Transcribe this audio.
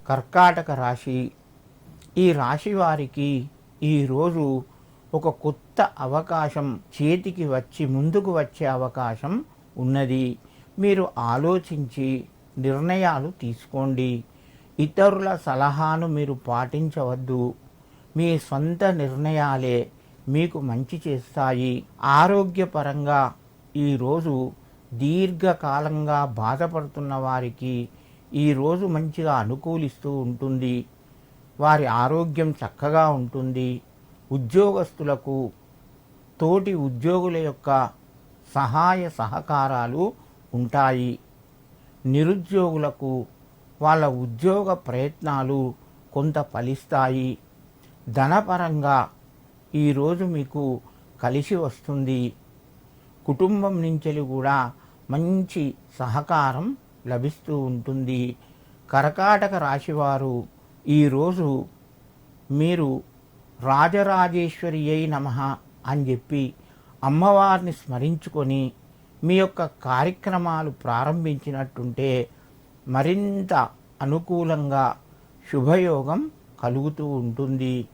కర్కాటక రాశి. ఈ రాశి వారికి ఈరోజు ఒక కొత్త అవకాశం చేతికి వచ్చి ముందుకు వచ్చే అవకాశం ఉన్నది. మీరు ఆలోచించి నిర్ణయాలు తీసుకోండి. ఇతరుల సలహాను మీరు పాటించవద్దు. మీ సొంత నిర్ణయాలే మీకు మంచి చేస్తాయి. ఆరోగ్యపరంగా ఈరోజు దీర్ఘకాలంగా బాధపడుతున్న వారికి ఈరోజు మంచిగా అనుకూలిస్తూ ఉంటుంది. వారి ఆరోగ్యం చక్కగా ఉంటుంది. ఉద్యోగస్తులకు తోటి ఉద్యోగుల యొక్క సహాయ సహకారాలు ఉంటాయి. నిరుద్యోగులకు వాళ్ళ ఉద్యోగ ప్రయత్నాలు కొంత ఫలిస్తాయి. ధనపరంగా ఈరోజు మీకు కలిసి వస్తుంది. కుటుంబం నుంచి కూడా మంచి సహకారం లభిస్తూ ఉంటుంది. కర్కాటక రాశివారు ఈరోజు మీరు రాజరాజేశ్వరియై నమః అని చెప్పి అమ్మవారిని స్మరించుకొని మీ యొక్క కార్యక్రమాలు ప్రారంభించినట్టుంటే మరింత అనుకూలంగా శుభయోగం కలుగుతూ ఉంటుంది.